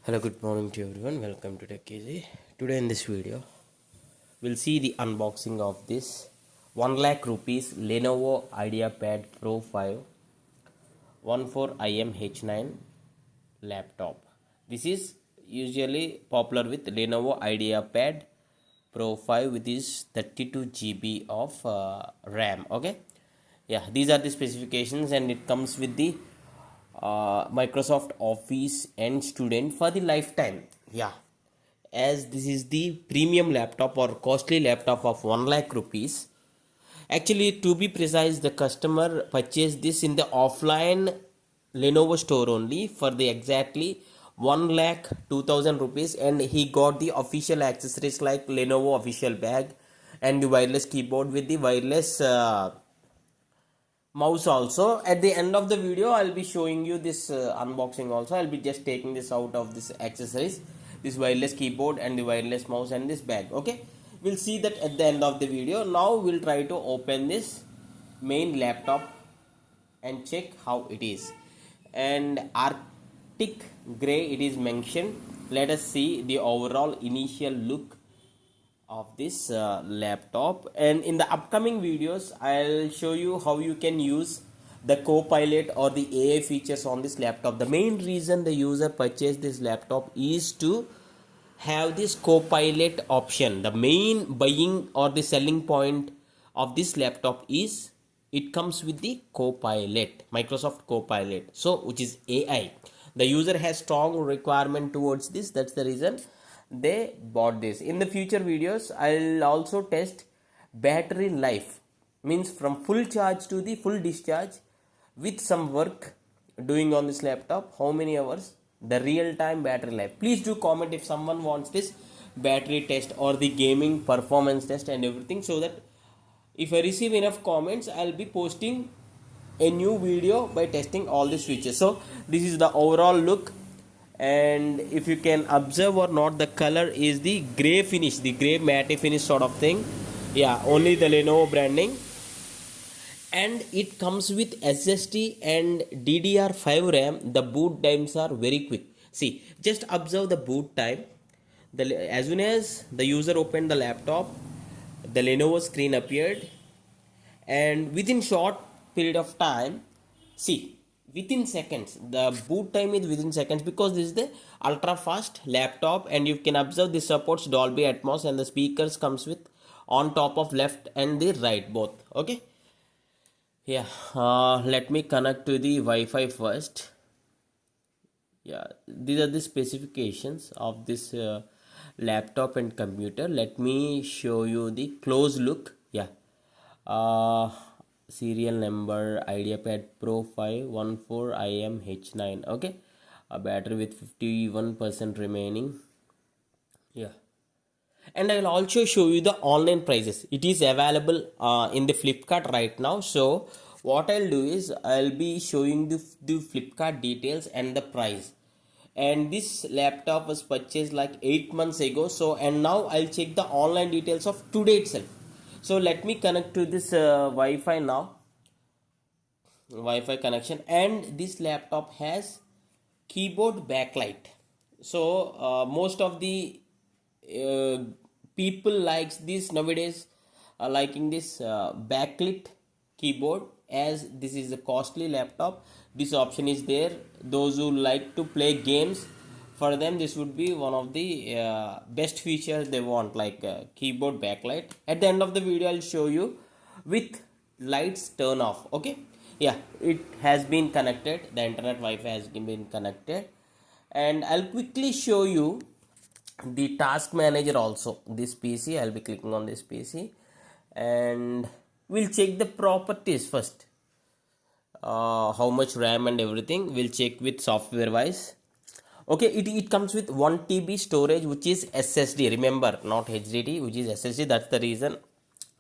Hello, good morning to everyone. Welcome to Tech Easy. Today in this video, we'll see the unboxing of this 1 lakh rupees Lenovo IdeaPad Pro 5 14IM H9 laptop. This is usually popular with Lenovo IdeaPad Pro 5 with this 32 GB of RAM. Okay, yeah, these are the specifications, and it comes with the Microsoft Office and Student for the lifetime. Yeah, as this is the premium laptop or costly laptop of 1 lakh rupees. Actually, to be precise, the customer purchased this in the offline Lenovo store only for the exactly 1 lakh 2000 rupees, and he got the official accessories like Lenovo official bag and the wireless keyboard with the wireless mouse also. At the end of the video, I'll be showing you this unboxing also. I'll be just taking this out of this accessories, this wireless keyboard and the wireless mouse and this bag. Okay, we'll see that at the end of the video. Now we'll try to open this main laptop and check how it is. And Arctic gray it is mentioned. Let us see the overall initial look of this laptop, and in the upcoming videos I'll show you how you can use the Copilot or the AI features on this laptop. The main reason the user purchased this laptop is to have this Copilot option. The main buying or the selling point of this laptop is it comes with the Copilot, Microsoft Copilot, so which is AI. The user has strong requirement towards this. That's the reason they bought this. In the future videos I'll also test battery life, means from full charge to the full discharge with some work doing on this laptop, how many hours, the real time battery life. Please do comment if someone wants this battery test or the gaming performance test and everything, so that if I receive enough comments I'll be posting a new video by testing all these features. So this is the overall look, and if you can observe or not, the color is the gray finish, the gray matte finish sort of thing. Yeah, only the Lenovo branding, and it comes with SSD and DDR5 RAM. The boot times are very quick. See, just observe the boot time. As soon as the user opened the laptop, the Lenovo screen appeared, and within short period of time, see, within seconds, the boot time is within seconds, because this is the ultra fast laptop, and you can observe this supports Dolby Atmos, and the speakers comes with on top of left and the right both. Okay, yeah, let me connect to the Wi-Fi first. Yeah, these are the specifications of this laptop and computer. Let me show you the close look. Yeah, uh, serial number IdeaPad Pro 514IM H9. Okay, a battery with 51% remaining. Yeah, and I'll also show you the online prices. It is available in the Flipkart right now. So what I'll do is I'll be showing the Flipkart details and the price. And this laptop was purchased like 8 months ago, so, and now I'll check the online details of today itself. So let me connect to this Wi-Fi now, Wi-Fi connection, and this laptop has keyboard backlight. So most of the uh, people likes this nowadays, liking this backlit keyboard, as this is a costly laptop. This option is there. Those who like to play games, for them this would be one of the best features they want, like keyboard backlight. At the end of the video I'll show you with lights turn off. Okay, yeah, it has been connected, the internet Wi-Fi has been connected, and I'll quickly show you the task manager also. This PC, I'll be clicking on this PC, and we'll check the properties first. How much RAM and everything we'll check with software wise. Okay, it comes with 1 TB storage, which is SSD, remember, not HDD, which is SSD. That's the reason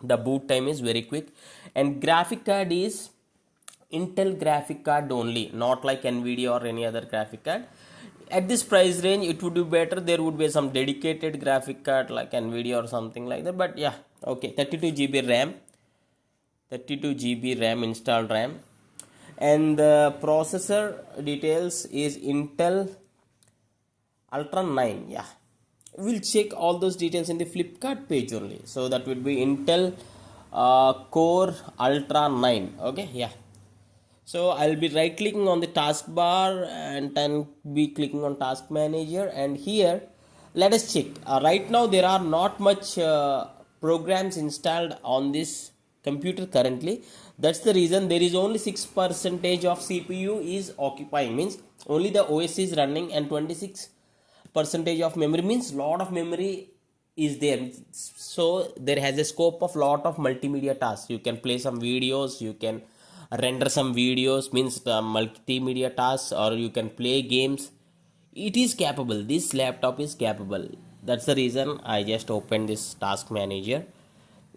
the boot time is very quick. And graphic card is Intel graphic card only, not like Nvidia or any other graphic card. At this price range it would be better there would be some dedicated graphic card like Nvidia or something like that, but yeah, okay. 32 GB RAM, 32 GB RAM, installed RAM. And the processor details is Intel Ultra 9, yeah. We'll check all those details in the Flipkart page only. So that would be Intel Core Ultra 9. Okay, yeah. So I'll be right clicking on the taskbar and then be clicking on task manager, and here let us check. Right now there are not much programs installed on this computer currently. That's the reason there is only 6% of CPU is occupying, means only the OS is running, and 26% of memory, means lot of memory is there. So there has a scope of lot of multimedia tasks. You can play some videos, you can render some videos, means the multimedia tasks, or you can play games. It is capable, this laptop is capable. That's the reason I just opened this task manager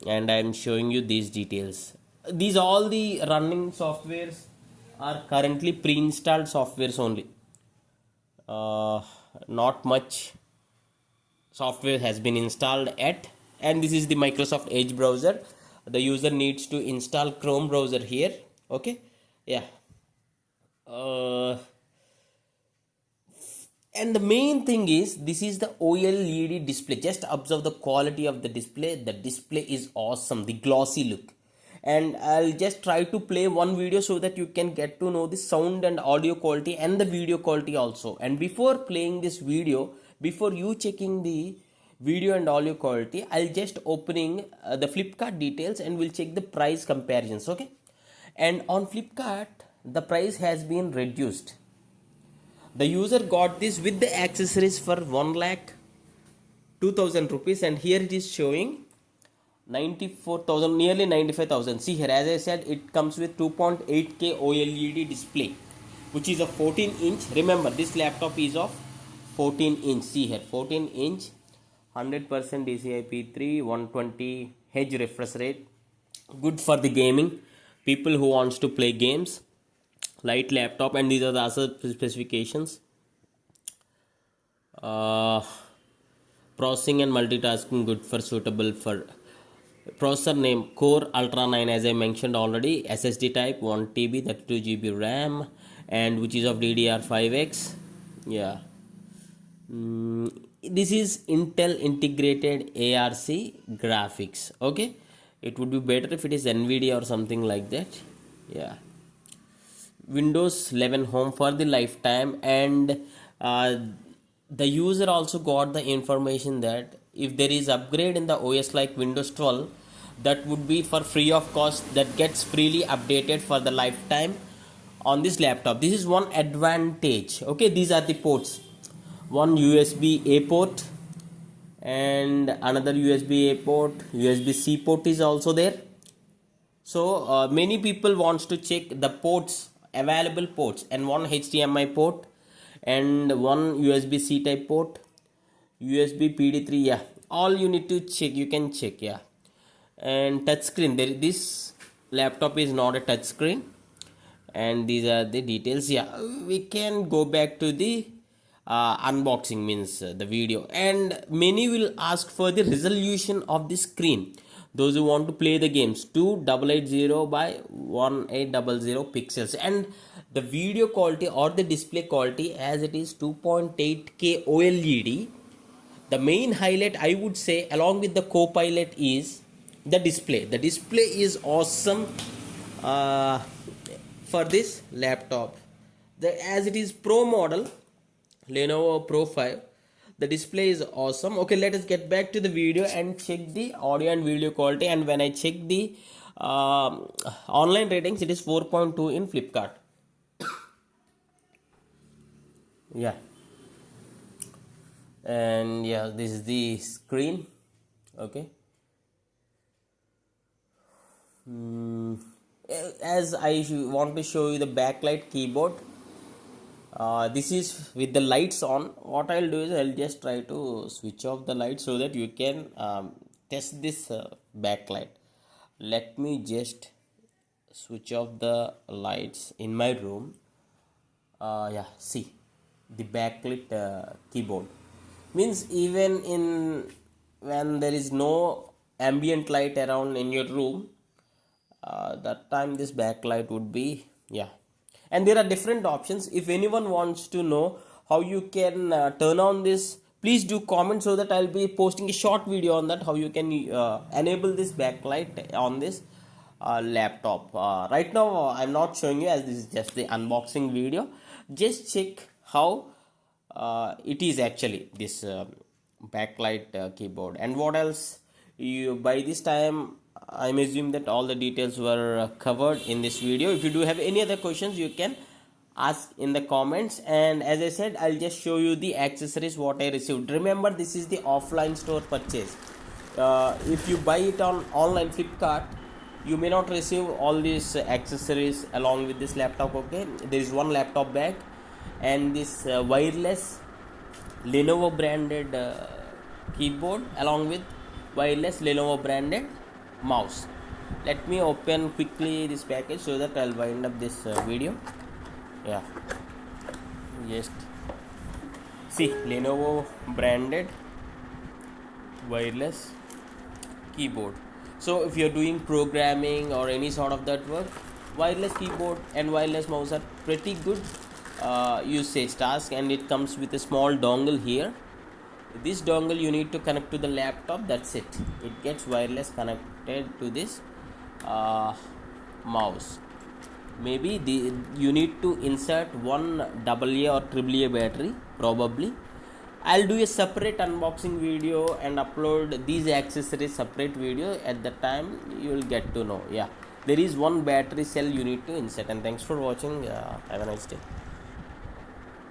and I am showing you these details. These all the running softwares are currently pre-installed softwares only. Not much software has been installed yet. And this is the Microsoft Edge browser. The user needs to install Chrome browser here. Okay, yeah. And the main thing is, this is the OLED display. Just observe the quality of the display. The display is awesome, the glossy look. And I'll just try to play one video so that you can get to know the sound and audio quality and the video quality also. And before playing this video, before you checking the video and audio quality, I'll just opening the Flipkart details and we'll check the price comparisons. Okay, and on Flipkart the price has been reduced. The user got this with the accessories for 1,02,000 rupees, and here it is showing 94,000, nearly 95,000. See here, as I said, it comes with 2.8K OLED display, which is a 14-inch. Remember, this laptop is of 14-inch. See here, 14-inch, 100% DCI-P3, 120 Hz refresh rate. Good for the gaming, people who wants to play games. Light laptop, and these are the other specifications. Processing and multitasking good for, suitable for. Processor name Core Ultra 9, as I mentioned already. SSD type 1 TB, 32 GB RAM, and which is of DDR5X. Yeah. This is Intel integrated ARC graphics. Okay, it would be better if it is NVIDIA or something like that. Yeah. Windows 11 Home for the lifetime, and the user also got the information that if there is upgrade in the OS like Windows 12, that would be for free of cost, that gets freely updated for the lifetime on this laptop. This is one advantage. Okay, these are the ports. One USB-A port and another USB-A port. USB-C port is also there. So many people wants to check the ports, available ports, and one HDMI port and one USB-C type port, USB PD3. Yeah, all you need to check, you can check. Yeah, and touchscreen, this laptop is not a touchscreen, and these are the details. Yeah, we can go back to the unboxing, means the video, and many will ask for the resolution of the screen. Those who want to play the games, 2880 by 1800 pixels, and the video quality or the display quality, as it is 2.8K OLED. The main highlight, I would say, along with the co-pilot, is the display. The display is awesome for this laptop. As it is Pro model, Lenovo Pro 5, the display is awesome. Okay, let us get back to the video and check the audio and video quality. And when I check the online ratings, it is 4.2 in Flipkart. Yeah, and yeah, this is the screen. Okay, as I want to show you the backlight keyboard. This is with the lights on. What I'll do is I'll just try to switch off the light so that you can test this backlight. Let me just switch off the lights in my room. Yeah, see the backlit keyboard, means even in when there is no ambient light around in your room, that time this backlight would be, yeah. And there are different options. If anyone wants to know how you can turn on this, please do comment, so that I'll be posting a short video on that, how you can enable this backlight on this laptop. Right now I'm not showing you, as this is just the unboxing video. Just check how it is actually this backlight keyboard. And what else, you by this time I'm assuming that all the details were covered in this video. If you do have any other questions, you can ask in the comments. And as I said, I'll just show you the accessories what I received. Remember, this is the offline store purchase. If you buy it on online Flipkart, you may not receive all these accessories along with this laptop. Okay, there is one laptop bag and this wireless Lenovo branded keyboard along with wireless Lenovo branded mouse. Let me open quickly this package so that I'll wind up this video. Yeah, just see, Lenovo branded wireless keyboard. So if you're doing programming or any sort of that work, wireless keyboard and wireless mouse are pretty good usage task. And it comes with a small dongle here. This dongle you need to connect to the laptop, that's it. It gets wireless connected to this mouse. Maybe you need to insert one AA or AAA battery probably. I'll do a separate unboxing video and upload these accessories separate video. At the time you will get to know. Yeah, there is one battery cell you need to insert. And thanks for watching. Have a nice day.